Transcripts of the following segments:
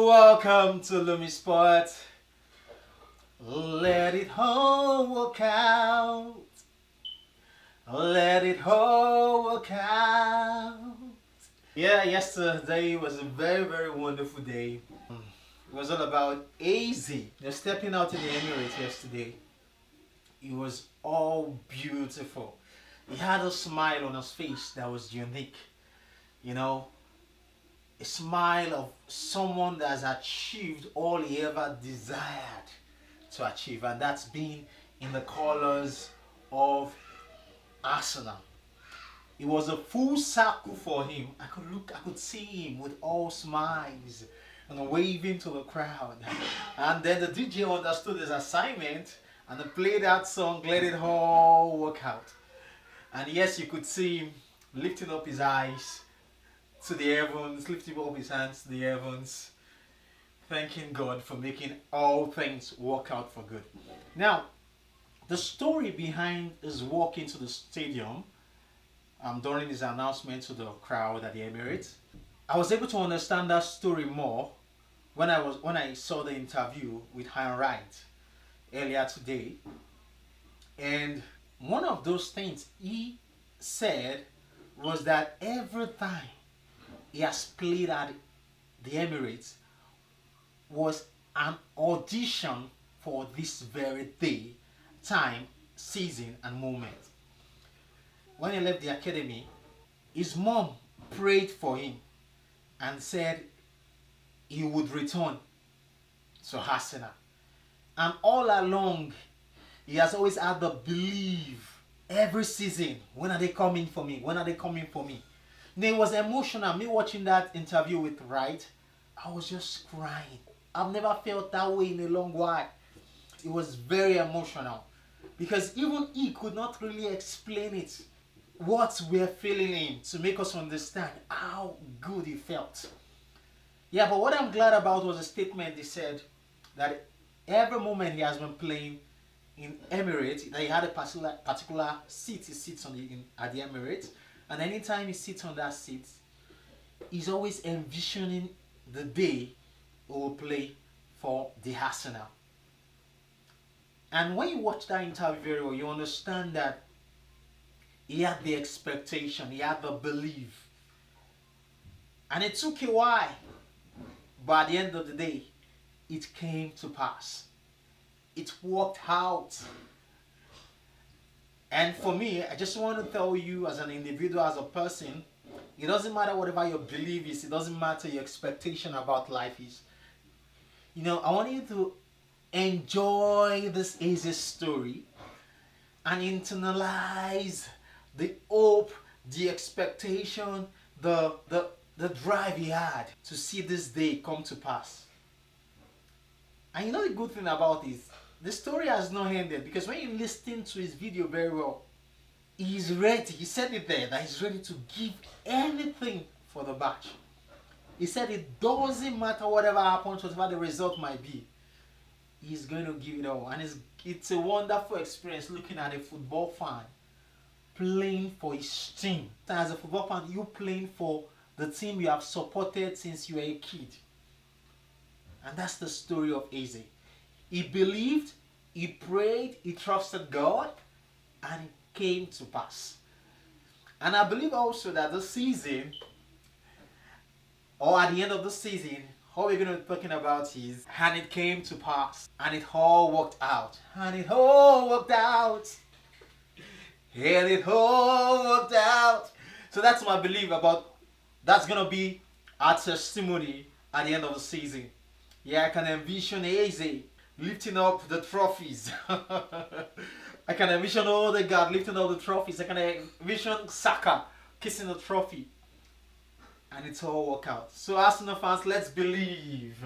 Welcome to Lumi Sport. Let it all work out. Let it all work out. Yeah, yesterday was a very, very wonderful day. It was all about AZ. They're stepping out in the Emirates yesterday. It was all beautiful. He had a smile on his face that was unique. You know, a smile of someone that has achieved all he ever desired to achieve, and that's been in the colors of Arsenal. It was a full circle for him. I could see him with all smiles and waving to the crowd. And then the DJ understood his assignment and he played that song, Let It All Work Out. And yes, you could see him lifting up his eyes to the heavens, lifting up his hands to the heavens, thanking God for making all things work out for good. Now, the story behind his walk into the stadium during his announcement to the crowd at the Emirates, I was able to understand that story more when I saw the interview with Han Wright earlier today. And one of those things he said was that every time he has played at the Emirates was an audition for this very day, time, season, and moment. When he left the academy, his mom prayed for him and said he would return to Arsenal. And all along, he has always had the belief every season, when are they coming for me? When are they coming for me? And it was emotional. Me watching that interview with Wright, I was just crying. I've never felt that way in a long while. It was very emotional because even he could not really explain it, what we're feeling in, to make us understand how good he felt. Yeah, but what I'm glad about was a statement he said that every moment he has been playing in Emirates, that he had a particular seat he sits on at the Emirates, and anytime he sits on that seat, he's always envisioning the day he will play for the Arsenal. And when you watch that interview very well, you understand that he had the expectation, he had the belief. And it took a while, but at the end of the day, it came to pass. It worked out. And for me, I just want to tell you as an individual, as a person, it doesn't matter whatever your belief is, it doesn't matter your expectation about life is. You know, I want you to enjoy this easy story and internalize the hope, the expectation, the drive he had to see this day come to pass. And you know the good thing about this, the story has not ended, because when you listen to his video very well, he's ready. He said it there that he's ready to give anything for the batch. He said it doesn't matter whatever happens, whatever the result might be, he's going to give it all. And it's a wonderful experience looking at a football fan playing for his team. As a football fan, you playing for the team you have supported since you were a kid. And that's the story of Eze. He believed, he prayed, he trusted God, and it came to pass. And I believe also that this season, or at the end of the season, all we're going to be talking about is, and it came to pass, and it all worked out, and it all worked out, and it all worked out. So that's my belief about, that's going to be our testimony at the end of the season. Yeah, I can envision Eze lifting up the trophies. I can envision Odegaard lifting up the trophies. I can envision Saka kissing the trophy. And it's all work out. So Arsenal fans, let's believe.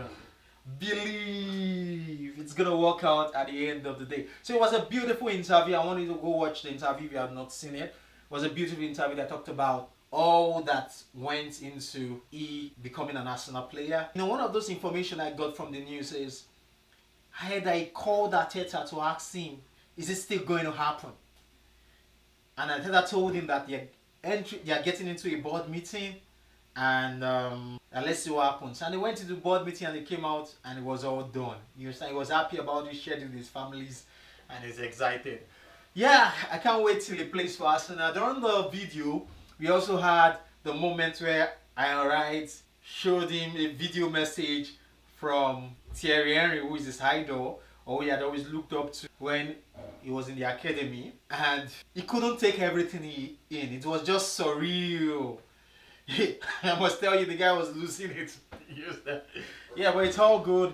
Believe it's going to work out at the end of the day. So it was a beautiful interview. I want you to go watch the interview if you have not seen it. It was a beautiful interview that talked about all that went into he becoming an Arsenal player. You know, one of those information I got from the news is, I heard that he called Arteta to ask him, is it still going to happen? And Arteta told him that they're getting into a board meeting and let's see what happens. And they went to the board meeting and they came out and it was all done. You understand? He was happy about it, shared with his families, and he's excited. Yeah, I can't wait till he plays for Arsenal. During the video, we also had the moment where I showed him a video message from Thierry Henry, who is his idol, or he had always looked up to when he was in the academy, and he couldn't take everything in. It was just surreal. I must tell you, the guy was losing it. Yeah, but it's all good.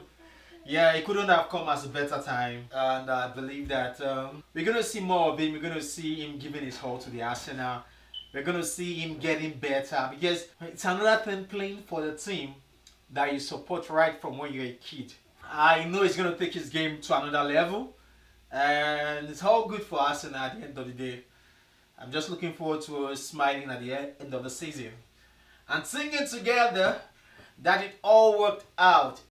Yeah, it couldn't have come at a better time, and I believe that we're gonna see more of him. We're gonna see him giving his all to the Arsenal. We're gonna see him getting better because it's another thing playing for the team that you support right from when you're a kid. I know he's gonna take his game to another level, and it's all good for Arsenal at the end of the day. I'm just looking forward to smiling at the end of the season and singing together that it all worked out